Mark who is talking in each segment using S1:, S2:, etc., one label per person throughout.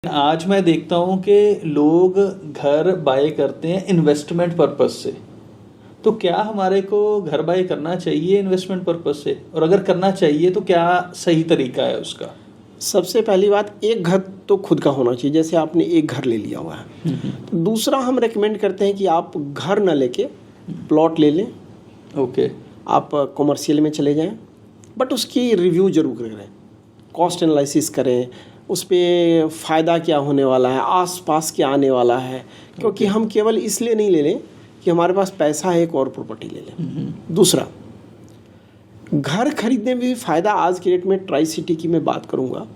S1: आज मैं देखता हूँ कि लोग घर बाय करते हैं इन्वेस्टमेंट पर्पस से। तो क्या हमारे को घर बाय करना चाहिए इन्वेस्टमेंट पर्पस से, और अगर करना चाहिए तो क्या सही तरीका है उसका?
S2: सबसे पहली बात, एक घर तो खुद का होना चाहिए। जैसे आपने एक घर ले लिया हुआ है, तो दूसरा हम रेकमेंड करते हैं कि आप घर न लेके प्लॉट ले लें।
S1: ओके।
S2: आप कॉमर्शियल में चले जाएं, बट उसकी रिव्यू जरूर करें, कॉस्ट एनालिसिस करें, उस पर फ़ायदा क्या होने वाला है, आसपास क्या आने वाला है। क्योंकि हम केवल इसलिए नहीं ले लें कि हमारे पास पैसा है एक और प्रॉपर्टी ले लें। दूसरा, घर खरीदने में भी फ़ायदा आज के डेट में ट्राई सिटी की मैं बात करूंगा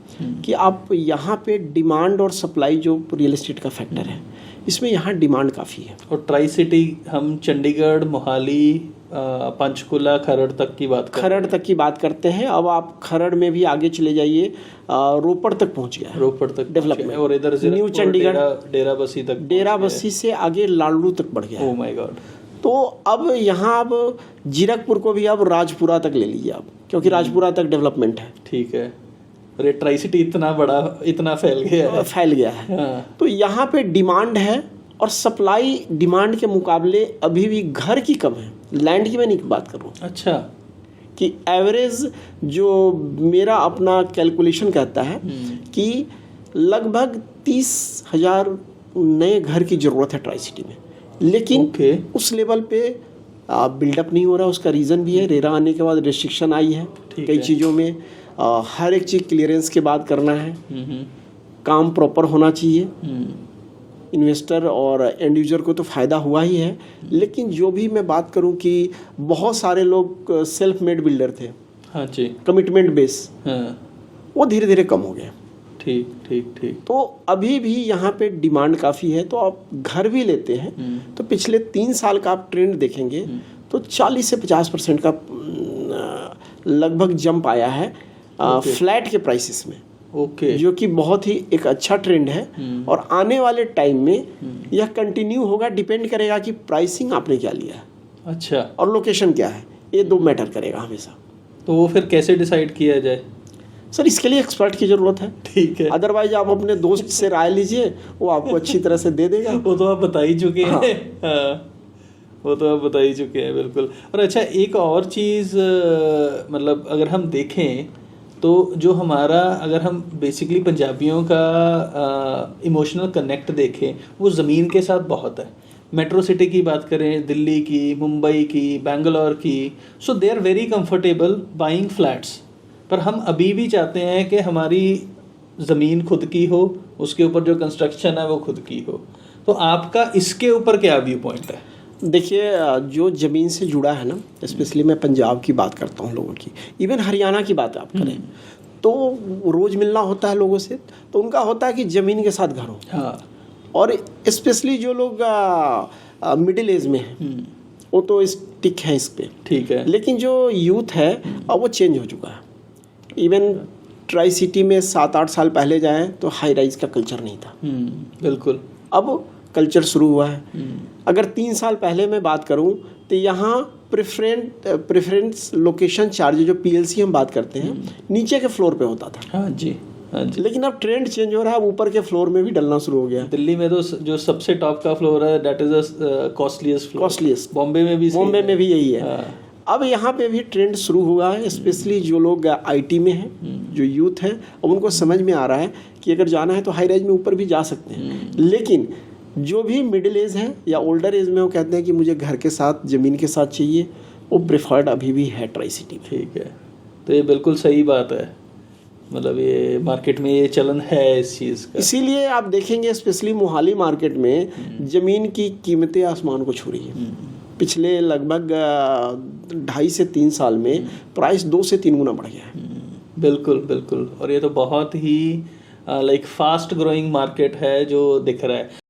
S2: कि आप यहाँ पे डिमांड और सप्लाई जो रियल एस्टेट का फैक्टर है, इसमें यहाँ डिमांड काफ़ी है।
S1: और ट्राई सिटी हम चंडीगढ़, मोहाली, पंचकुला, खरड़ तक की बात करते हैं। अब आप खरड़ में भी आगे चले जाइए, रोपड़ तक पहुंच गया है, रोपड़ तक
S2: डेवलपमेंट,
S1: और इधर से
S2: न्यू चंडीगढ़,
S1: डेरा बस्सी
S2: से आगे लाडलू तक बढ़ गया है।
S1: Oh my God.
S2: तो अब यहाँ अब जीरकपुर को भी अब राजपुरा तक ले लीजिए आप, क्योंकि राजपुरा तक डेवलपमेंट है।
S1: ठीक है। अरे ट्राई सिटी इतना बड़ा, इतना फैल गया है।
S2: हाँ। तो यहाँ पे डिमांड है और सप्लाई डिमांड के मुकाबले अभी भी घर की कम है। लैंड की मैं नहीं बात कर रहा हूँ।
S1: अच्छा।
S2: कि एवरेज जो मेरा अपना कैलकुलेशन कहता है कि लगभग 30,000 नए घर की ज़रूरत है ट्राई सिटी में, लेकिन उस लेवल पे बिल्डअप नहीं हो रहा। उसका रीज़न भी है, रेरा आने के बाद रिस्ट्रिक्शन आई है कई चीज़ों में। हर एक चीज़ क्लियरेंस के बाद करना है, काम प्रॉपर होना चाहिए। इन्वेस्टर और एंड यूजर को तो फ़ायदा हुआ ही है, लेकिन जो भी मैं बात करूं कि बहुत सारे लोग सेल्फ मेड बिल्डर थे,
S1: हाँ जी,
S2: कमिटमेंट बेस,
S1: हाँ,
S2: वो धीरे धीरे कम हो गए।
S1: ठीक ठीक ठीक।
S2: तो अभी भी यहाँ पे डिमांड काफ़ी है। तो आप घर भी लेते हैं तो पिछले 3 साल का आप ट्रेंड देखेंगे तो 40 से 50% का लगभग जंप आया है फ्लैट के प्राइसेस में। जो कि बहुत ही एक अच्छा ट्रेंड है, और आने वाले टाइम में यह कंटिन्यू होगा। डिपेंड करेगा कि प्राइसिंग आपने क्या लिया है,
S1: अच्छा, और
S2: लोकेशन क्या है, ये 2 मैटर करेगा हमेशा।
S1: तो वो फिर कैसे डिसाइड किया जाए?
S2: सर, इसके लिए एक्सपर्ट की ज़रूरत है।
S1: ठीक है।
S2: अदरवाइज आप अपने दोस्त से राय लीजिए, वो आपको अच्छी तरह से दे देगा।
S1: वो तो आप बता ही चुके हैं। हाँ, वो तो आप बता ही चुके हैं, बिल्कुल। और अच्छा, एक और चीज़, मतलब अगर हम देखें तो जो हमारा, अगर हम बेसिकली पंजाबियों का इमोशनल कनेक्ट देखें, वो ज़मीन के साथ बहुत है। मेट्रो सिटी की बात करें, दिल्ली की, मुंबई की, बेंगलोर की, so they are very comfortable buying flats. पर हम अभी भी चाहते हैं कि हमारी ज़मीन खुद की हो, उसके ऊपर जो कंस्ट्रक्शन है वो खुद की हो। तो आपका इसके ऊपर क्या व्यू पॉइंट है?
S2: देखिए, जो ज़मीन से जुड़ा है ना, स्पेशली मैं पंजाब की बात करता हूँ, लोगों की, इवन हरियाणा की बात आप करें तो रोज़ मिलना होता है लोगों से, तो उनका होता है कि ज़मीन के साथ घर हो।
S1: हाँ।
S2: और स्पेशली जो लोग मिडिल एज में हैं, वो तो स्टिक है इस पर।
S1: ठीक है।
S2: लेकिन जो यूथ है अब वो चेंज हो चुका है। इवन ट्राई सिटी में 7-8 साल पहले जाएँ तो हाई राइज का कल्चर नहीं था।
S1: बिल्कुल।
S2: अब कल्चर शुरू हुआ है। अगर 3 साल पहले मैं बात करूं तो यहाँ प्रेफरेंस लोकेशन चार्ज, जो PLC हम बात करते हैं, नीचे के फ्लोर पे होता था।
S1: हाँ जी, हाँ जी।
S2: लेकिन अब ट्रेंड चेंज हो रहा है, अब ऊपर के फ्लोर में भी डलना शुरू हो गया।
S1: दिल्ली में तो जो सबसे टॉप का फ्लोर है, that is the costliest. Bombay में भी यही है।
S2: हाँ। अब यहाँ पे भी ट्रेंड शुरू हुआ है, स्पेशली जो लोग IT में हैं, जो यूथ हैं, अब उनको समझ में आ रहा है कि अगर जाना है तो हाई राइज में ऊपर भी जा सकते हैं। लेकिन जो भी मिडिल एज है या ओल्डर एज में, वो कहते हैं कि मुझे घर के साथ, ज़मीन के साथ चाहिए, वो प्रेफर्ड अभी भी है ट्राई सिटी में।
S1: ठीक है। तो ये बिल्कुल सही बात है, मतलब ये मार्केट में ये चलन है इस चीज़ का।
S2: इसीलिए आप देखेंगे स्पेशली मोहाली मार्केट में ज़मीन की कीमतें आसमान को छू रही है। पिछले लगभग 2.5 से 3 साल में प्राइस 2 से 3 गुना बढ़ गया है।
S1: बिल्कुल बिल्कुल। और ये तो बहुत ही लाइक फास्ट ग्रोइंग मार्केट है जो दिख रहा है।